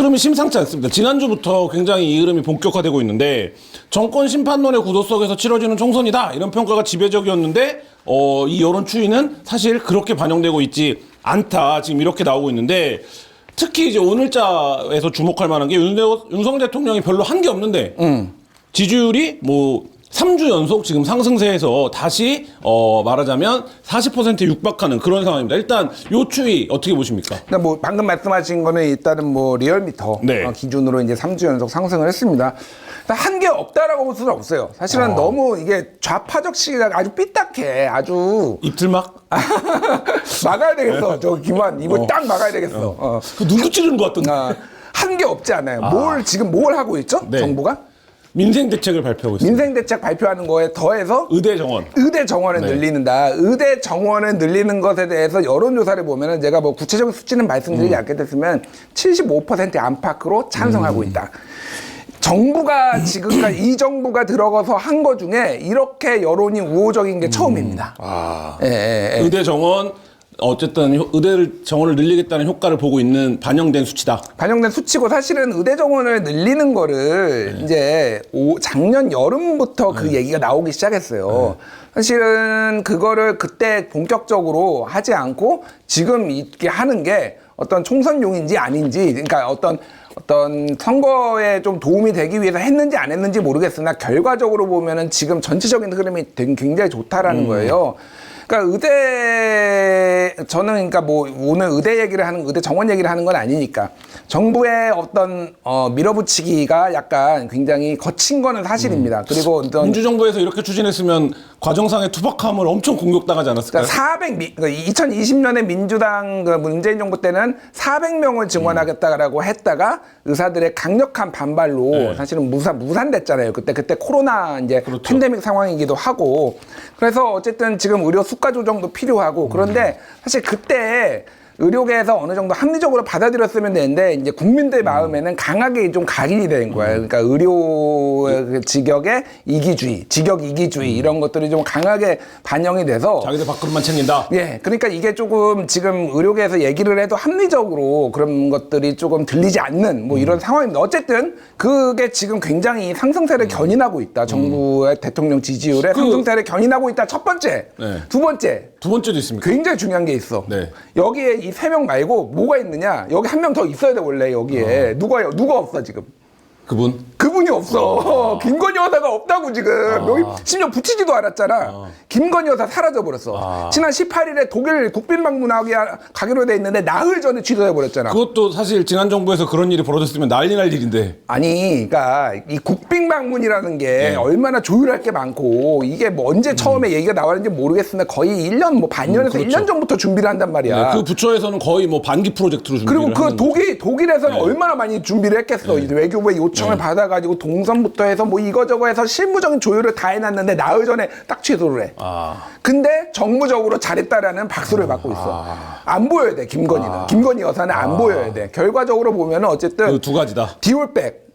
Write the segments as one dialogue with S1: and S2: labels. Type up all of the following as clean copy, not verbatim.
S1: 흐름이 심상치 않습니다. 지난주부터 굉장히 이 흐름이 본격화되고 있는데 정권 심판론의 구도 속에서 치러지는 총선이다 이런 평가가 지배적이었는데 이 여론 추이는 사실 그렇게 반영되고 있지 않다 지금 이렇게 나오고 있는데 특히 이제 오늘자에서 주목할 만한 게 윤석열 대통령이 별로 한 게 없는데 지지율이 뭐 3주 연속 지금 상승세에서 다시 말하자면 40% 육박하는 그런 상황입니다. 일단 요 추이 어떻게 보십니까?
S2: 그러니까 뭐 방금 말씀하신 거는 일단은 뭐 리얼미터
S1: 네.
S2: 기준으로 이제 3주 연속 상승을 했습니다. 한 게 없다라고 볼 수는 없어요. 사실은 너무 이게 좌파적 시기가 아주 삐딱해. 아주
S1: 입틀막?
S2: 막아야 되겠어. 저 김환 입을 딱 막아야 되겠어.
S1: 그 누구 찌르는 것 같던데.
S2: 한 게 없지 않아요. 지금 뭘 하고 있죠?
S1: 네.
S2: 정부가?
S1: 민생 대책을 발표하고 있습니다.
S2: 민생 대책 발표하는 거에 더해서
S1: 의대 정원.
S2: 의대 정원을
S1: 네.
S2: 늘리는다. 의대 정원을 늘리는 것에 대해서 여론조사를 보면은 제가 뭐 구체적인 수치는 말씀드리지 않게 됐으면 75% 안팎으로 찬성하고 있다. 정부가 지금까지 이 정부가 들어가서 한 거 중에 이렇게 여론이 우호적인 게 처음입니다.
S1: 의대 정원 어쨌든 의대 정원을 늘리겠다는 효과를 보고 있는 반영된 수치다.
S2: 반영된 수치고 사실은 의대 정원을 늘리는 거를 이제 작년 여름부터 그 얘기가 나오기 시작했어요. 사실은 그거를 그때 본격적으로 하지 않고 지금 이렇게 하는 게 어떤 총선용인지 아닌지 그러니까 어떤 선거에 좀 도움이 되기 위해서 했는지 안 했는지 모르겠으나 결과적으로 보면은 지금 전체적인 흐름이 굉장히 좋다라는 거예요. 그러니까 저는 그러니까 뭐 오늘 의대 정원 얘기를 하는 건 아니니까 정부의 어떤 밀어붙이기가 약간 굉장히 거친 거는 사실입니다. 그리고
S1: 민주정부에서 이렇게 추진했으면 과정상의 투박함을 엄청 공격당하지 않았을까요?
S2: 그러니까 2020년에 민주당 문재인 정부 때는 400명을 증원하겠다라고 했다가 의사들의 강력한 반발로 사실은 무산됐잖아요. 그때 코로나 이제
S1: 그렇죠.
S2: 팬데믹 상황이기도 하고 그래서 어쨌든 지금 의료 수가 조정도 필요하고 그런데 사실 그때 의료계에서 어느 정도 합리적으로 받아들였으면 되는데 이제 국민들 마음에는 강하게 좀 각인이 된 거예요. 그러니까 의료 직역의 직역 이기주의 이런 것들이 좀 강하게 반영이 돼서
S1: 자기들 밥그릇만 챙긴다.
S2: 예, 그러니까 이게 조금 지금 의료계에서 얘기를 해도 합리적으로 그런 것들이 조금 들리지 않는 뭐 이런 상황입니다. 어쨌든 그게 지금 굉장히 상승세를 견인하고 있다. 정부의 대통령 지지율에 상승세를 견인하고 있다. 첫 번째,
S1: 네.
S2: 두 번째도
S1: 있습니까?
S2: 굉장히 중요한 게 있어.
S1: 네.
S2: 여기에 이 3명 말고 뭐가 있느냐? 여기 한 명 더 있어야 돼 원래 여기에. 누가 없어 지금. 그분이 없어. 김건희 여사가 없다고 지금. 여기 심지어 붙이지도 않았잖아. 김건희 여사 사라져버렸어. 지난 18일에 독일 국빈 방문하기 가기로 돼 있는데 나흘 전에 취소해버렸잖아.
S1: 그것도 사실 지난 정부에서 그런 일이 벌어졌으면 난리 날 일인데.
S2: 아니, 그러니까 이 국빈 방문이라는 게 얼마나 조율할 게 많고 이게 뭐 언제 처음에 얘기가 나왔는지 모르겠으나 거의 1년 뭐 반년에서
S1: 그렇죠.
S2: 1년 전부터 준비를 한단 말이야.
S1: 네, 그 부처에서는 거의 뭐 반기 프로젝트로 준비를
S2: 그리고 그
S1: 하는
S2: 독일에서는 얼마나 많이 준비를 했겠어. 이제 외교부의 요청을 받아가지고 동선부터 해서 뭐 이거저거 해서 실무적인 조율을 다 해놨는데 나흘 전에 딱 취소를 해. 근데 정무적으로 잘했다라는 박수를 받고 있어. 안 보여야 돼, 김건희는. 김건희 여사는 안 보여야 돼. 결과적으로 보면은 어쨌든
S1: 그 두 가지다.
S2: 디올백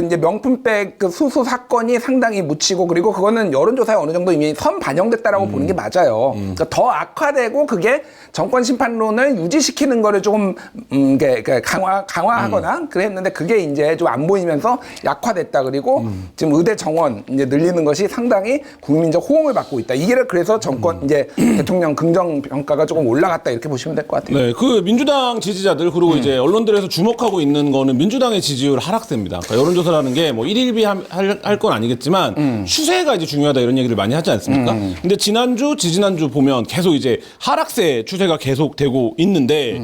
S2: 이제 명품백 그 수수 사건이 상당히 묻히고 그리고 그거는 여론조사에 어느 정도 이미 선 반영됐다라고 보는 게 맞아요. 그러니까 더 악화되고 그게 정권 심판론을 유지시키는 거를 조금 강화하거나 그랬는데 그게 이제 좀 안 보이면서 약화됐다. 그리고 지금 의대 정원 이제 늘리는 것이 상당히 국민적 호응을 받고 있다. 이게 그래서 정권 이제 대통령 긍정 평가가 조금 올라갔다 이렇게 보시면 될 것 같아요.
S1: 네, 그 민주당 지지자들 그리고 이제 언론들에서 주목하고 있는 거는 민주당의 지지율 하락세입니다. 그러니까 여론조사라는 게 뭐 1일비 할 건 아니겠지만 추세가 이제 중요하다 이런 얘기를 많이 하지 않습니까? 근데 지난주, 지지난주 보면 계속 이제 하락세 추세가 계속되고 있는데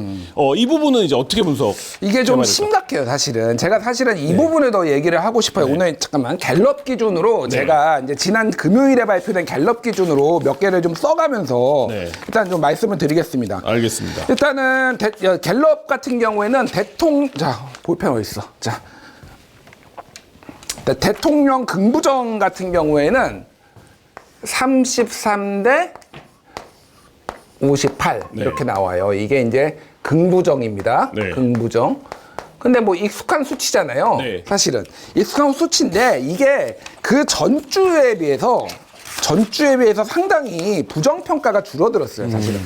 S1: 이 부분은 이제 어떻게 분석?
S2: 이게 좀 심각해요, 사실은. 제가 사실은 이 부분을 더 얘기를 하고 싶어요. 오늘 잠깐만 갤럽 기준으로 제가 이제 지난 금요일에 발표된 갤럽 기준으로 몇 개를 좀 써가면서 일단 좀 말씀을 드리겠습니다.
S1: 알겠습니다.
S2: 일단은 갤럽 같은 경우에는 자, 볼펜 어디 있어? 자, 대통령 긍부정 같은 경우에는 33대 58 이렇게 나와요. 이게 이제 긍부정입니다. 긍부정. 근데 뭐 익숙한 수치잖아요. 사실은 익숙한 수치인데 이게 그 전주에 비해서 상당히 부정평가가 줄어들었어요, 사실은.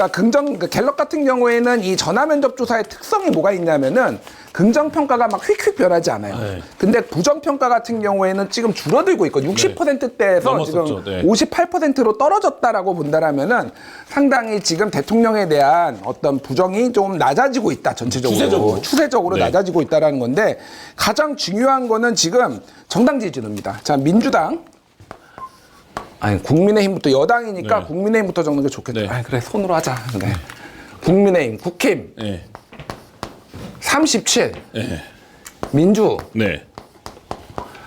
S2: 그러니까 갤럽 같은 경우에는 이 전화 면접 조사의 특성이 뭐가 있냐면은 긍정 평가가 막 휙휙 변하지 않아요.
S1: 네.
S2: 근데 부정 평가 같은 경우에는 지금 줄어들고 있고 60%대에서
S1: 넘었었죠.
S2: 지금
S1: 네.
S2: 58%로 떨어졌다라고 본다라면은 상당히 지금 대통령에 대한 어떤 부정이 좀 낮아지고 있다 전체적으로 추세적으로
S1: 네.
S2: 낮아지고 있다라는 건데 가장 중요한 거는 지금 정당 지지도입니다. 자 민주당 아니 국민의힘부터 여당이니까
S1: 네.
S2: 국민의힘부터 적는 게 좋겠다.
S1: 네.
S2: 아니, 그래 손으로 하자. 그래. 국민의힘, 국힘
S1: 네.
S2: 37,
S1: 네.
S2: 민주
S1: 네.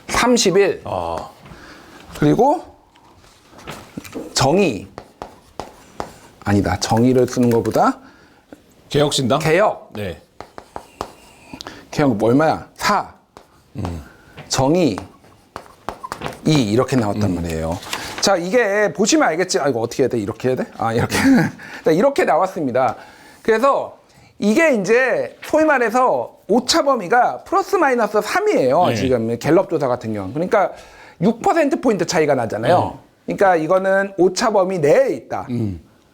S2: 31,
S1: 아.
S2: 그리고 정의 아니다. 정의를 쓰는 것보다
S1: 개혁신당?
S2: 개혁.
S1: 네.
S2: 개혁 얼마야? 4. 정의 2 이렇게 나왔단 말이에요. 자, 이게 보시면 알겠지. 아, 이거 어떻게 해야 돼? 이렇게 해야 돼? 아, 이렇게. 자, 이렇게 나왔습니다. 그래서 이게 이제 소위 말해서 오차 범위가 플러스 마이너스 3이에요.
S1: 네.
S2: 지금 갤럽 조사 같은 경우. 그러니까 6%포인트 차이가 나잖아요. 그러니까 이거는 오차 범위 내에 있다.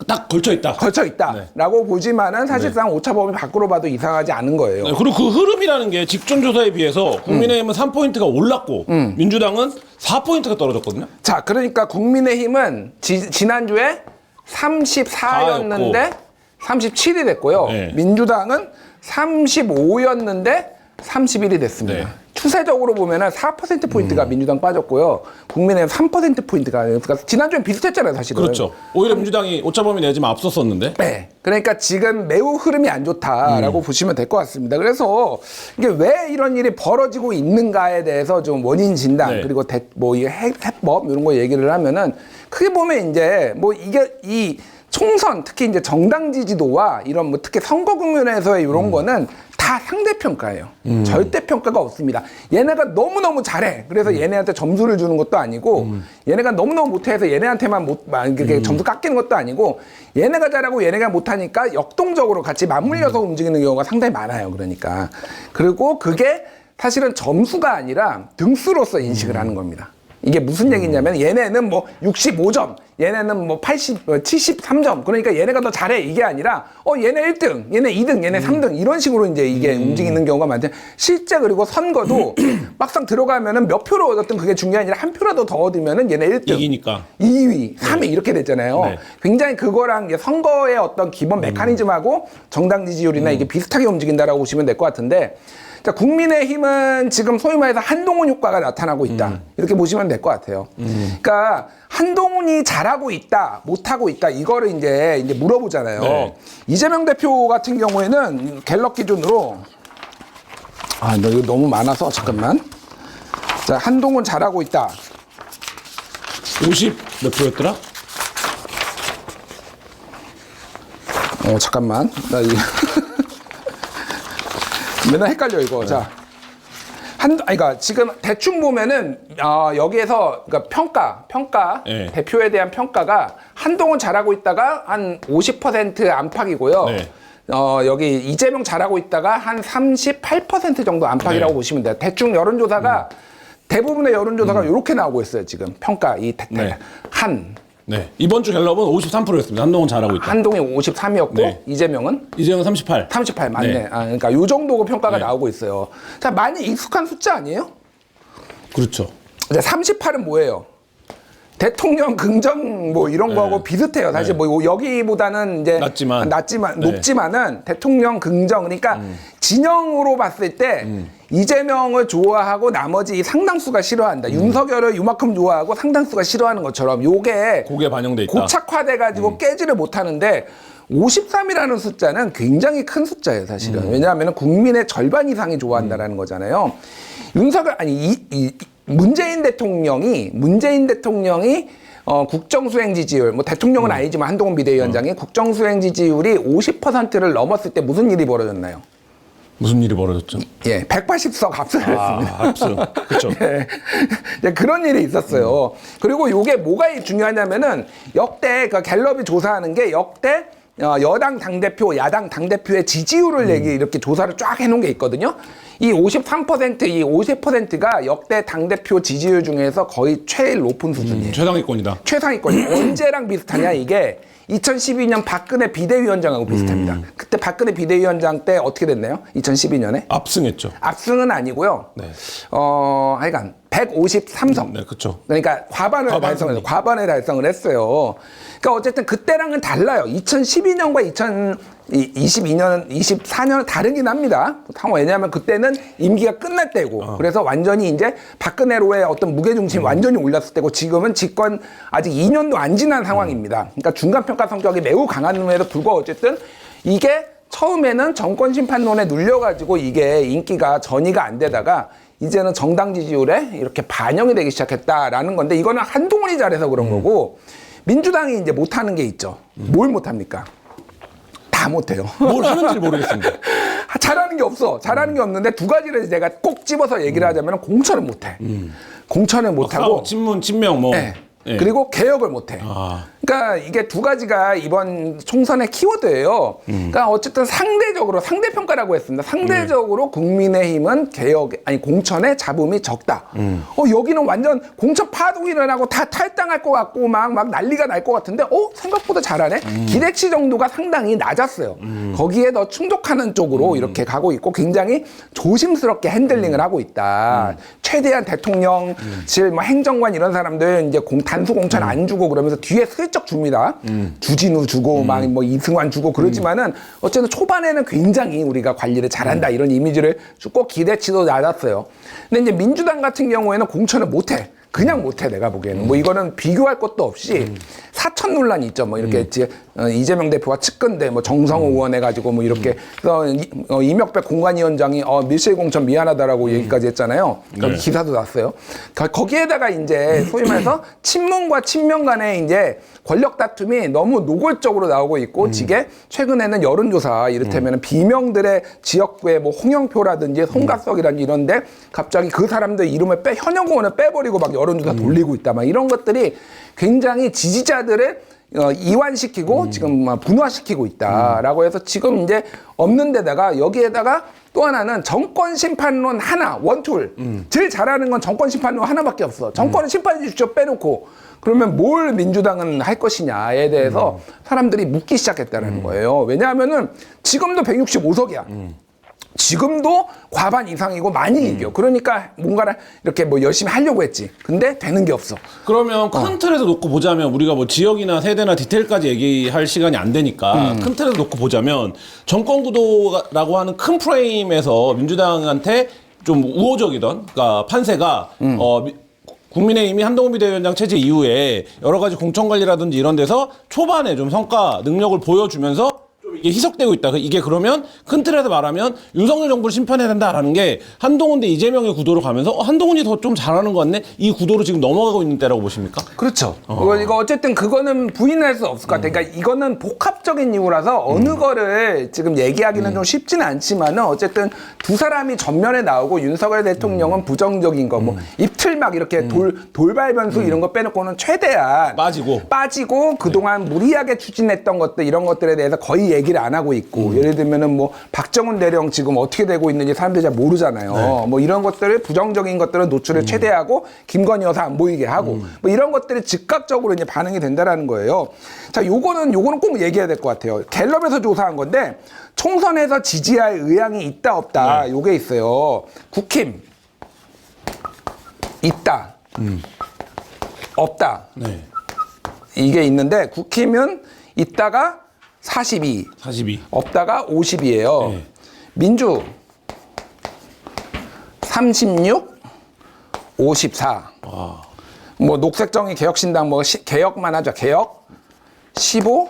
S1: 딱 걸쳐 있다.
S2: 걸쳐 있다라고 보지만은 사실상 오차 범위 밖으로 봐도 이상하지 않은 거예요.
S1: 네, 그리고 그 흐름이라는 게 직전 조사에 비해서 국민의힘은 3포인트가 올랐고 민주당은 4포인트가 떨어졌거든요.
S2: 자, 그러니까 국민의힘은 지난주에 34였는데 37이 됐고요.
S1: 네.
S2: 민주당은 35였는데 31이 됐습니다.
S1: 네.
S2: 추세적으로 보면은 4%포인트가 민주당 빠졌고요. 국민의힘 3%포인트가, 그러니까 지난주엔 비슷했잖아요, 사실은.
S1: 그렇죠. 오히려 민주당이 오차범위 내지만 앞섰었는데.
S2: 네. 그러니까 지금 매우 흐름이 안 좋다라고 보시면 될 것 같습니다. 그래서 이게 왜 이런 일이 벌어지고 있는가에 대해서 좀 원인 진단
S1: 네.
S2: 그리고 이 해법 이런 거 얘기를 하면은 크게 보면 이제 뭐 이게 이 총선 특히 이제 정당 지지도와 이런 뭐 특히 선거 국면에서의 이런 거는 다 상대평가예요. 절대평가가 없습니다. 얘네가 너무너무 잘해. 그래서 얘네한테 점수를 주는 것도 아니고 얘네가 너무너무 못해서 얘네한테만 이렇게 점수 깎이는 것도 아니고 얘네가 잘하고 얘네가 못하니까 역동적으로 같이 맞물려서 움직이는 경우가 상당히 많아요. 그러니까. 그리고 그게 사실은 점수가 아니라 등수로서 인식을 하는 겁니다. 이게 무슨 얘기냐면 얘네는 뭐 65점, 얘네는 뭐 73점. 그러니까 얘네가 더 잘해. 이게 아니라 얘네 1등, 얘네 2등, 얘네 3등 이런 식으로 이제 이게 움직이는 경우가 많죠. 실제 그리고 선거도 막상 들어가면은 몇 표를 얻었든 그게 중요한 게 아니라 한 표라도 더 얻으면은 얘네 1등,
S1: 이기니까.
S2: 2위, 3위 이렇게 됐잖아요.
S1: 네.
S2: 굉장히 그거랑 이제 선거의 어떤 기본 메커니즘하고 정당 지지율이나 이게 비슷하게 움직인다라고 보시면 될 것 같은데 자, 국민의힘은 지금 소위 말해서 한동훈 효과가 나타나고 있다. 이렇게 보시면 될 것 같아요. 그러니까 한동훈이 잘하고 있다, 못하고 있다, 이거를 이제 물어보잖아요.
S1: 네.
S2: 이재명 대표 같은 경우에는 갤럽 기준으로 너 이거 너무 많아서 잠깐만. 자, 한동훈 잘하고 있다.
S1: 50 몇 프로였더라?
S2: 잠깐만. 나 이거 맨날 헷갈려 이거. 자, 그러니까 지금 대충 보면은 여기에서 그러니까 평가
S1: 네.
S2: 대표에 대한 평가가 한동훈 잘하고 있다가 한 50% 안팎이고요.
S1: 네.
S2: 여기 이재명 잘하고 있다가 한 38% 정도 안팎이라고
S1: 네.
S2: 보시면 돼요. 대충 여론조사가 대부분의 여론조사가 이렇게 나오고 있어요. 지금 평가
S1: 네.
S2: 한.
S1: 네. 이번 주 갤럽은 53%였습니다. 한동훈 잘하고 있다.
S2: 한동훈이 53이었고
S1: 네.
S2: 이재명은
S1: 이재명 38.
S2: 38 맞네.
S1: 네.
S2: 그러니까 요 정도 평가가
S1: 네.
S2: 나오고 있어요. 자, 많이 익숙한 숫자 아니에요?
S1: 그렇죠.
S2: 이제 38은 뭐예요? 대통령 긍정 뭐 이런 거하고 비슷해요. 사실
S1: 네.
S2: 뭐 여기보다는 이제
S1: 낮지만. 네.
S2: 높지만은 대통령 긍정 그러니까 진영으로 봤을 때 이재명을 좋아하고 나머지 이 상당수가 싫어한다. 윤석열을 요만큼 좋아하고 상당수가 싫어하는 것처럼 요게
S1: 그게 반영돼 있다.
S2: 고착화돼 가지고 깨지를 못하는데 53이라는 숫자는 굉장히 큰 숫자예요, 사실은. 왜냐하면 국민의 절반 이상이 좋아한다라는 거잖아요. 윤석열 문재인 대통령이 국정수행 지지율, 뭐 대통령은 아니지만 한동훈 비대위원장이 국정수행 지지율이 50%를 넘었을 때 무슨 일이 벌어졌나요?
S1: 무슨 일이 벌어졌죠?
S2: 예, 180석 합수를 했습니다.
S1: 합수. 그렇죠.
S2: 예, 그런 일이 있었어요. 그리고 요게 뭐가 중요하냐면은 역대 그 갤럽이 조사하는 게 역대 여당 당대표, 야당 당대표의 지지율을 이렇게 조사를 쫙 해놓은 게 있거든요. 이 53%, 이 50%가 역대 당대표 지지율 중에서 거의 제일 높은 수준이에요.
S1: 최상위권이다.
S2: 최상위권이 언제랑 비슷하냐 이게 2012년 박근혜 비대위원장하고 비슷합니다. 그때 박근혜 비대위원장 때 어떻게 됐나요? 2012년에?
S1: 압승했죠.
S2: 압승은 아니고요.
S1: 네.
S2: 하여간 153석.
S1: 네, 그렇죠.
S2: 그러니까 과반을 달성을 했어요. 그러니까 어쨌든 그때랑은 달라요. 2012년과 2022년, 24년은 다르긴 합니다. 왜냐하면 그때는 임기가 끝날 때고, 그래서 완전히 이제 박근혜로의 어떤 무게중심이 완전히 올랐을 때고, 지금은 집권 아직 2년도 안 지난 상황입니다. 그러니까 중간평가 성격이 매우 강함에도 불구하고 어쨌든 이게 처음에는 정권 심판론에 눌려가지고 이게 인기가 전이가 안 되다가 이제는 정당 지지율에 이렇게 반영이 되기 시작했다라는 건데, 이거는 한동훈이 잘해서 그런 거고, 민주당이 이제 못하는 게 있죠. 뭘 못합니까? 다 못해요.
S1: 뭘 하는지 모르겠습니다.
S2: 잘하는 게 없어. 잘하는 게 없는데 두 가지를 내가 꼭 집어서 얘기를 하자면 공천을 못해. 공천을 못하고.
S1: 친문, 친명 뭐.
S2: 네.
S1: 예.
S2: 그리고 개혁을 못해.
S1: 아.
S2: 그러니까 이게 두 가지가 이번 총선의 키워드예요. 그러니까 어쨌든 상대적으로 상대평가라고 했습니다. 상대적으로 국민의힘은 공천의 잡음이 적다. 여기는 완전 공천 파동이 일어나고 다 탈당할 것 같고 막 난리가 날 것 같은데 생각보다 잘하네. 기대치 정도가 상당히 낮았어요. 거기에 더 충족하는 쪽으로 이렇게 가고 있고 굉장히 조심스럽게 핸들링을 하고 있다. 최대한 대통령실, 뭐 행정관 이런 사람들 이제 단수 공천 안 주고 그러면서 뒤에 슬쩍 줍니다. 주진우 주고 막 뭐 이승환 주고 그러지만은 어쨌든 초반에는 굉장히 우리가 관리를 잘한다 이런 이미지를 주고 기대치도 낮았어요. 근데 이제 민주당 같은 경우에는 공천을 못해. 그냥 못해 내가 보기에는. 뭐 이거는 비교할 것도 없이 사천 논란이 있죠. 뭐 이렇게 이재명 대표와 측근대 뭐 정성호 의원 해가지고 뭐 이렇게 그래서 이명박 공관위원장이 밀실 공천 미안하다라고 얘기까지 했잖아요.
S1: 네.
S2: 기사도 났어요. 거기에다가 이제 소위 말해서 친문과 친명 간의 이제 권력 다툼이 너무 노골적으로 나오고 있고 지게 최근에는 여론조사 이를테면 비명들의 지역구에 뭐 홍영표라든지 송가석이라든지 이런데 갑자기 그 사람들 이름을 현역 의원을 빼버리고 막 여론조사 돌리고 있다 막 이런 것들이 굉장히 지지자들을 이완시키고 지금 분화시키고 있다라고 해서 지금 이제 없는 데다가 여기에다가 또 하나는 정권 심판론 하나 원툴 제일 잘하는 건 정권 심판론 하나밖에 없어. 정권은 심판해 주십시오 빼놓고 그러면 뭘 민주당은 할 것이냐에 대해서 사람들이 묻기 시작했다는 거예요. 왜냐하면은 지금도 165석이야. 지금도 과반 이상이고 많이 이겨. 그러니까 뭔가를 이렇게 뭐 열심히 하려고 했지. 근데 되는 게 없어.
S1: 그러면 큰 틀에서 놓고 보자면 우리가 뭐 지역이나 세대나 디테일까지 얘기할 시간이 안 되니까 큰 틀에서 놓고 보자면 정권 구도라고 하는 큰 프레임에서 민주당한테 좀 우호적이던 그러니까 판세가 국민의힘이 한동훈 비대위원장 체제 이후에 여러 가지 공천 관리라든지 이런 데서 초반에 좀 성과 능력을 보여주면서 좀 이게 희석되고 있다. 이게 그러면 큰 틀에서 말하면 윤석열 정부를 심판해야 된다라는 게 한동훈 대 이재명의 구도로 가면서 한동훈이 더 좀 잘하는 것 같네. 이 구도로 지금 넘어가고 있는 때라고 보십니까?
S2: 그렇죠. 이거 어쨌든 그거는 부인할 수 없을 것 같아요. 그러니까 이거는 복합적인 이유라서 어느 거를 지금 얘기하기는 좀 쉽지는 않지만은 어쨌든 두 사람이 전면에 나오고 윤석열 대통령은 부정적인 거, 뭐 입틀 막 이렇게 돌발 변수 이런 거 빼놓고는 최대한 빠지고 그동안 무리하게 추진했던 것들 이런 것들에 대해서 거의 얘기를 안 하고 있고 예를 들면은 뭐 박정훈 대령 지금 어떻게 되고 있는지 사람들이 잘 모르잖아요.
S1: 네.
S2: 뭐 이런 것들을 부정적인 것들은 노출을 최대하고 김건희 여사 안 보이게 하고 뭐 이런 것들이 즉각적으로 이제 반응이 된다라는 거예요. 자, 요거는 꼭 얘기해야 될 것 같아요. 갤럽에서 조사한 건데 총선에서 지지할 의향이 있다 없다
S1: 네.
S2: 요게 있어요. 국힘 있다 없다
S1: 네.
S2: 이게 있는데 국힘은 있다가 42 없다가 50이에요.
S1: 네.
S2: 민주 36 54 뭐 녹색정의 개혁신당 뭐 개혁만 하죠. 개혁 15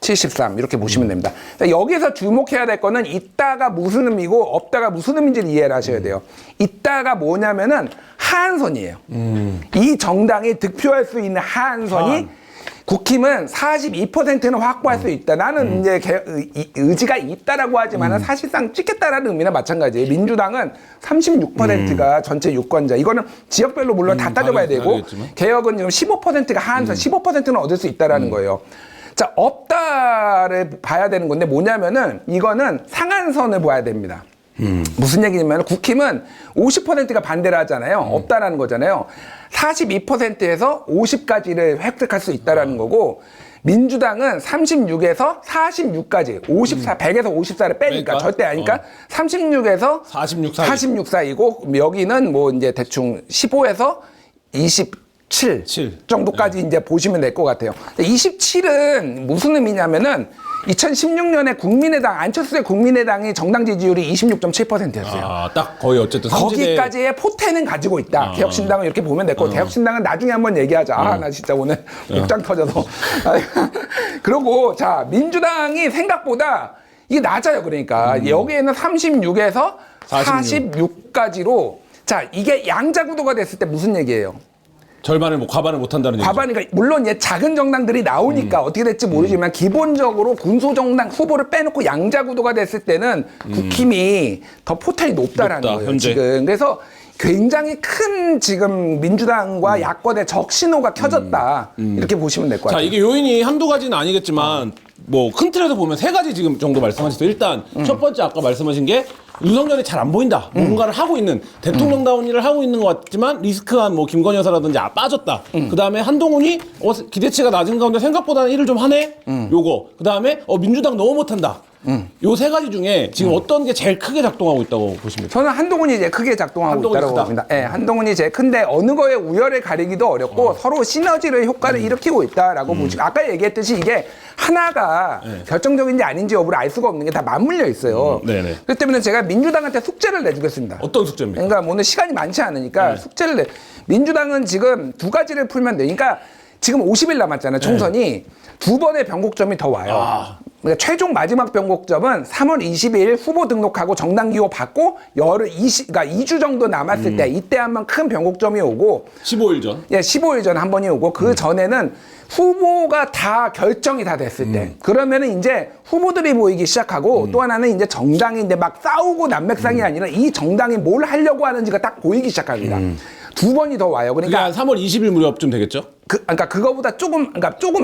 S2: 73 이렇게 보시면 됩니다. 여기서 주목해야 될 거는 있다가 무슨 의미고 없다가 무슨 의미인지를 이해를 하셔야 돼요. 있다가 뭐냐면은 하한선이에요. 이 정당이 득표할 수 있는 하한선이 국힘은 42%는 확보할 수 있다. 나는 이제 의지가 있다라고 하지만은 사실상 찍겠다라는 의미나 마찬가지예요. 민주당은 36%가 전체 유권자. 이거는 지역별로 물론 다 따져봐야 되고
S1: 다르겠지만.
S2: 개혁은 지금 15%가 하한선, 15%는 얻을 수 있다라는 거예요. 자, 없다를 봐야 되는 건데 뭐냐면은 이거는 상한선을 봐야 됩니다. 무슨 얘기냐면 국힘은 50%가 반대를 하잖아요. 없다라는 거잖아요. 42%에서 50까지를 획득할 수 있다라는 거고 민주당은 36에서 46까지 54, 100에서 54를 빼니까
S1: 그러니까?
S2: 절대 아니까 36에서
S1: 46 사이.
S2: 46 사이고 여기는 뭐 이제 대충 15에서 27
S1: 7.
S2: 정도까지 이제 보시면 될 것 같아요. 27은 무슨 의미냐면은 2016년에 국민의당 안철수의 국민의당이 정당 지지율이 26.7%였어요.
S1: 아, 딱 거의 어쨌든 삼지대.
S2: 거기까지의 포텐은 가지고 있다. 개혁신당은 이렇게 보면 됐고 개혁신당은 나중에 한번 얘기하자. 아, 나 진짜 오늘 입장 터져서. 그리고 자 민주당이 생각보다 이게 낮아요. 그러니까 여기에는 36에서 46까지로 자 이게 양자 구도가 됐을 때 무슨 얘기예요?
S1: 절반을 과반을 못 한다는 얘기죠.
S2: 과반이니까 물론 얘 작은 정당들이 나오니까 어떻게 될지 모르지만 기본적으로 군소정당 후보를 빼놓고 양자 구도가 됐을 때는 국힘이 더 포텐이 높다라는
S1: 높다,
S2: 거예요.
S1: 현재.
S2: 지금 그래서 굉장히 큰 지금 민주당과 야권의 적신호가 켜졌다 이렇게 보시면 될 것
S1: 자,
S2: 같아요.
S1: 이게 요인이 한두 가지는 아니겠지만 뭐 큰 틀에서 보면 세 가지 지금 정도 말씀하셨어요. 일단 첫 번째 아까 말씀하신 게 윤석열이 잘 안 보인다. 뭔가를 하고 있는 대통령다운 일을 하고 있는 것 같지만 리스크한 뭐 김건희 여사라든지 빠졌다. 그다음에 한동훈이 기대치가 낮은 가운데 생각보다는 일을 좀 하네. 요거. 그다음에 민주당 너무 못한다. 요 세 가지 중에 지금 어떤 게 제일 크게 작동하고 있다고 보십니까?
S2: 저는 한동훈이 이제 크게 작동하고
S1: 한동훈이
S2: 있다고
S1: 크다.
S2: 봅니다. 예, 한동훈이 제일 큰데 어느 거에 우열을 가리기도 어렵고 서로 시너지를 효과를 일으키고 있다라고 보시고 아까 얘기했듯이 이게 하나가 결정적인지 아닌지 여부를 알 수가 없는 게 다 맞물려 있어요.
S1: 네네.
S2: 그렇기 때문에 제가 민주당한테 숙제를 내주겠습니다.
S1: 어떤 숙제입니까?
S2: 그러니까 오늘 시간이 많지 않으니까 숙제를 민주당은 지금 두 가지를 풀면 되니까 지금 50일 남았잖아요. 총선이 두 번의 변곡점이 더 와요. 그러니까 최종 마지막 변곡점은 3월 20일 후보 등록하고 정당 기호 받고 그러니까 2주 정도 남았을 때 이때 한번 큰 변곡점이 오고
S1: 15일 전.
S2: 예, 15일 전 한 번이 오고 그 전에는 후보가 다 결정이 다 됐을 때 그러면은 이제 후보들이 보이기 시작하고 또 하나는 이제 정당이 이제 막 싸우고 난맥상이 아니라 이 정당이 뭘 하려고 하는지가 딱 보이기 시작합니다. 두 번이 더 와요.
S1: 그게
S2: 그러니까
S1: 한 3월 20일 무렵쯤 되겠죠?
S2: 그러니까 그거보다 조금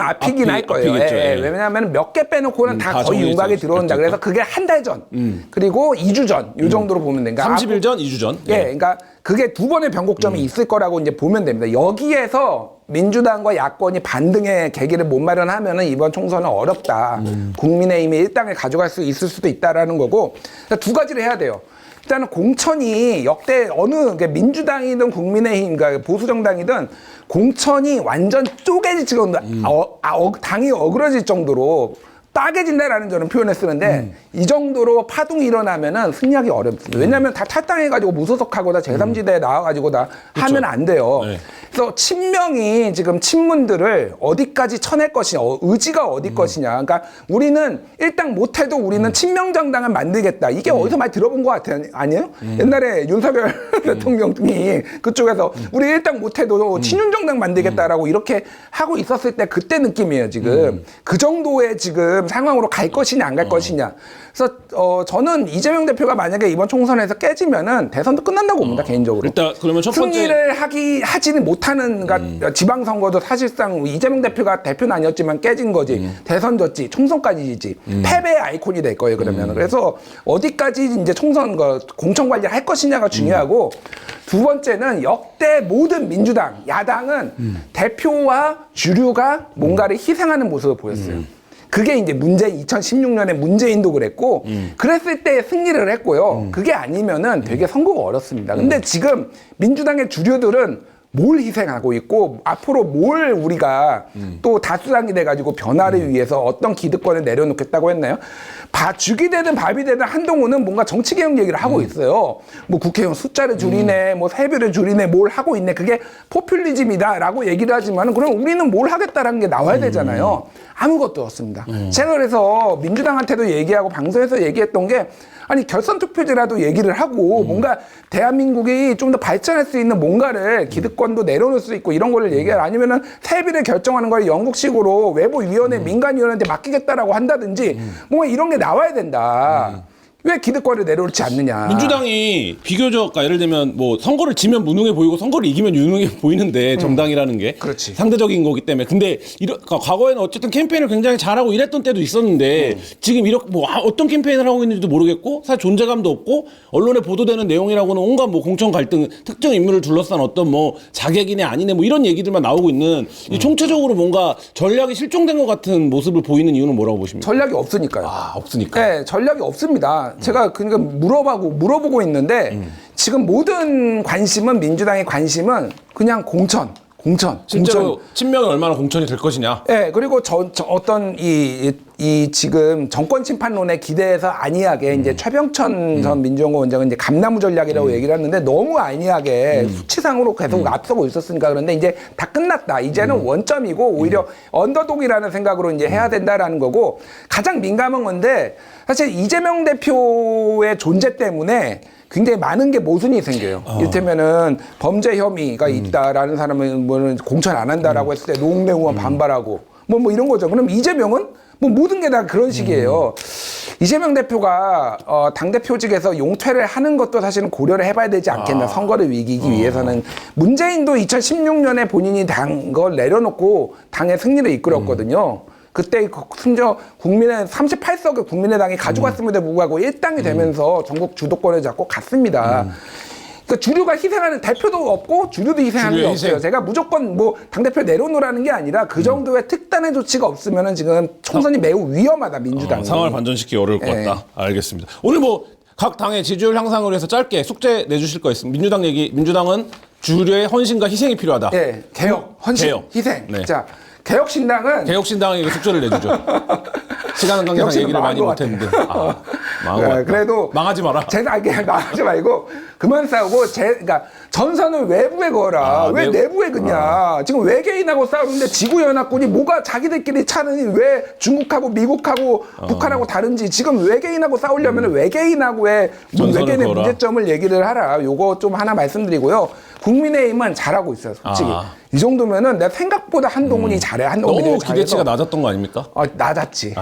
S2: 앞이긴 할 거예요.
S1: 앞이겠죠, 예.
S2: 왜냐하면 몇 개 빼놓고는 다
S1: 다
S2: 거의
S1: 정해져
S2: 윤곽이
S1: 있-
S2: 들어온다.
S1: 있겠죠.
S2: 그래서 그게 한 달 전, 그리고 2주 전, 요 정도로 보면 됩니다.
S1: 30일 전, 2주 전.
S2: 예, 그러니까 그게 두 번의 변곡점이 있을 거라고 이제 보면 됩니다. 여기에서 민주당과 야권이 반등의 계기를 못 마련하면은 이번 총선은 어렵다. 국민의힘이 일당을 가져갈 수 있을 수도 있다라는 거고 그러니까 두 가지를 해야 돼요. 일단은 공천이 역대 그러니까 민주당이든 국민의힘, 그러니까 보수정당이든 공천이 완전 쪼개질 당이 어그러질 정도로 빠개진다라는 저는 표현을 쓰는데 이 정도로 파동이 일어나면은 승리하기 어렵습니다. 왜냐하면 다 탈당해가지고 무소속하고 다 제3지대에 나와가지고 다 하면 안 돼요.
S1: 네.
S2: 그래서 친명이 지금 친문들을 어디까지 쳐낼 것이냐, 의지가 어디 것이냐. 그러니까 우리는 일당 못해도 우리는 친명 정당을 만들겠다. 이게 어디서 많이 들어본 것 같아요, 아니에요? 옛날에 윤석열 대통령이 그쪽에서 우리 일당 못해도 친윤 정당 만들겠다라고 이렇게 하고 있었을 때 그때 느낌이에요, 지금. 그 정도의 지금 상황으로 갈 것이냐, 안 갈 것이냐. 그래서 저는 이재명 대표가 만약에 이번 총선에서 깨지면은 대선도 끝난다고 봅니다, 개인적으로.
S1: 일단 그러면 첫 번째
S2: 승리를 하지는 못하는, 그러니까 지방선거도 사실상 이재명 대표가 대표는 아니었지만 깨진 거지. 대선 졌지, 총선까지 지지. 패배의 아이콘이 될 거예요, 그러면. 그래서 어디까지 이제 총선 공천 관리를 할 것이냐가 중요하고 두 번째는 역대 모든 민주당, 야당은 대표와 주류가 뭔가를 희생하는 모습을 보였어요. 그게 이제 2016년에 문재인도 그랬고, 그랬을 때 승리를 했고요. 그게 아니면은 되게 선거가 어렵습니다. 근데 지금 민주당의 주류들은 뭘 희생하고 있고, 앞으로 뭘 우리가 또 다수당이 돼가지고 변화를 위해서 어떤 기득권을 내려놓겠다고 했나요? 죽이 되든 밥이 되든 한동훈은 뭔가 정치개혁 얘기를 하고 있어요. 뭐 국회의원 숫자를 줄이네, 뭐 세배를 줄이네, 뭘 하고 있네. 그게 포퓰리즘이다라고 얘기를 하지만 그럼 우리는 뭘 하겠다라는 게 나와야 되잖아요. 아무것도 없습니다. 제가 그래서 민주당한테도 얘기하고 방송에서 얘기했던 게 아니 결선 투표제라도 얘기를 하고 뭔가 대한민국이 좀 더 발전할 수 있는 뭔가를 기득권도 내려놓을 수 있고 이런 거를 얘기할 아니면은 세비를 결정하는 걸 영국식으로 외부위원회 민간위원회한테 맡기겠다라고 한다든지 뭔가 이런 게 나와야 된다. 왜 기득권을 내려놓지 않느냐.
S1: 민주당이 비교적 예를 들면 뭐 선거를 지면 무능해 보이고 선거를 이기면 유능해 보이는데 정당이라는 게
S2: 그렇지.
S1: 상대적인 거기 때문에 근데 과거에는 어쨌든 캠페인을 굉장히 잘하고 이랬던 때도 있었는데 지금 이렇게 뭐 어떤 캠페인을 하고 있는지도 모르겠고 사실 존재감도 없고 언론에 보도되는 내용이라고는 온갖 뭐 공천 갈등 특정 인물을 둘러싼 어떤 뭐 자객이네 아니네 뭐 이런 얘기들만 나오고 있는 이 총체적으로 뭔가 전략이 실종된 것 같은 모습을 보이는 이유는 뭐라고 보십니까?
S2: 전략이 없으니까요.
S1: 아 없으니까.
S2: 네, 전략이 없습니다. 제가 그러니까 물어보고 있는데 지금 모든 관심은 민주당의 관심은 그냥 공천.
S1: 실제로 친명이 얼마나 공천이 될 것이냐.
S2: 네, 그리고 어떤 이 지금 정권 심판론에 기대해서 안이하게 이제 최병천 전 민주연구 원장은 이제 감나무 전략이라고 얘기를 했는데 너무 안이하게 수치상으로 계속 앞서고 있었으니까 그런데 이제 다 끝났다. 이제는 원점이고 오히려 언더독이라는 생각으로 이제 해야 된다라는 거고 가장 민감한 건데 사실 이재명 대표의 존재 때문에 굉장히 많은 게 모순이 생겨요. 이를테면은 범죄 혐의가 있다라는 사람은 뭐는 공천 안 한다라고 했을 때 노웅래 의원 반발하고 뭐 이런 거죠. 그럼 이재명은 뭐 모든 게 다 그런 식이에요. 이재명 대표가 당대표직에서 용퇴를 하는 것도 사실은 고려를 해봐야 되지 않겠나. 선거를 이기기 위해서는. 문재인도 2016년에 본인이 걸 내려놓고 당의 승리를 이끌었거든요. 그때 심지어 국민의 38석을 국민의당이 가져갔음에도 불구하고 1당이 되면서 전국 주도권을 잡고 갔습니다. 그러니까 주류가 희생하는 대표도 없고 주류도 희생하는 게 없어요. 제가 무조건 뭐 당대표 내려놓으라는 게 아니라 그 정도의 특단의 조치가 없으면은 지금 총선이 매우 위험하다 민주당이.
S1: 상황을 반전시키기 어려울 것 같다. 알겠습니다. 오늘 뭐 각 당의 지지율 향상을 위해서 짧게 숙제 내주실 거 있습니다. 민주당은 주류의 헌신과 희생이 필요하다.
S2: 네, 개혁, 헌신, 희생.
S1: 네.
S2: 자, 개혁신당은
S1: 개혁신당에게 숙제를 내주죠. 시간 관계상 얘기를 많이 못했는데 망한 것 같다.
S2: 그래도
S1: 망하지 마라.
S2: 망하지 말고 그만 싸우고 그러니까 전선을 외부에 걸어라. 왜 내부에 그냐. 지금 외계인하고 싸우는데 지구연합군이 뭐가 자기들끼리 차느니 왜 중국하고 미국하고 북한하고 다른지 지금 외계인하고 싸우려면 외계인하고의 외계인의
S1: 걸어라.
S2: 문제점을 얘기를 하라. 요거 좀 하나 말씀드리고요. 국민의힘은 잘하고 있어요. 솔직히. 이 정도면은 내가 생각보다 한동훈이 잘해. 한동훈이
S1: 너무 기대치가 낮았던 거 아닙니까?
S2: 낮았지.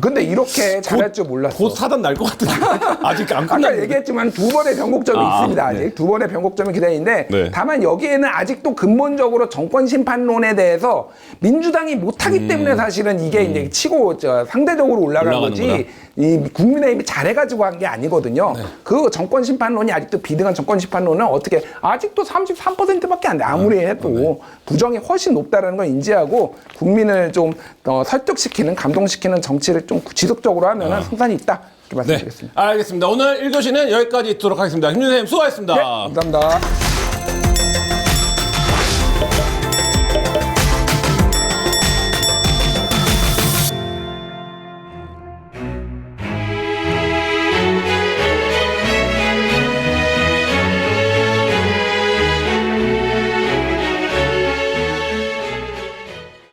S2: 근데 이렇게 잘할 줄 몰랐어.
S1: 곧 사단 날 것 같은데 아직 안
S2: 아까
S1: 끝났는데.
S2: 얘기했지만 두 번의 변곡점이 있습니다. 아직
S1: 네.
S2: 두 번의 변곡점이 기다리는데
S1: 네.
S2: 다만 여기에는 아직도 근본적으로 정권 심판론에 대해서 민주당이 못하기 때문에 사실은 이게 이제 치고 상대적으로 올라간 거지. 이 국민의힘이 잘해가지고 한 게 아니거든요. 네. 그 정권 심판론이 아직도 비등한 정권 심판론은 어떻게 아직도 33%밖에 안 돼. 아무리 해도 부정이 훨씬 높다는 걸 인지하고 국민을 좀 설득시키는 감동시키는 정치를 좀 지속적으로 하면 승산이 있다. 이렇게 말씀드리겠습니다.
S1: 네, 알겠습니다. 오늘 1교시는 여기까지 있도록 하겠습니다. 김준쌤 수고하셨습니다.
S2: 네, 감사합니다.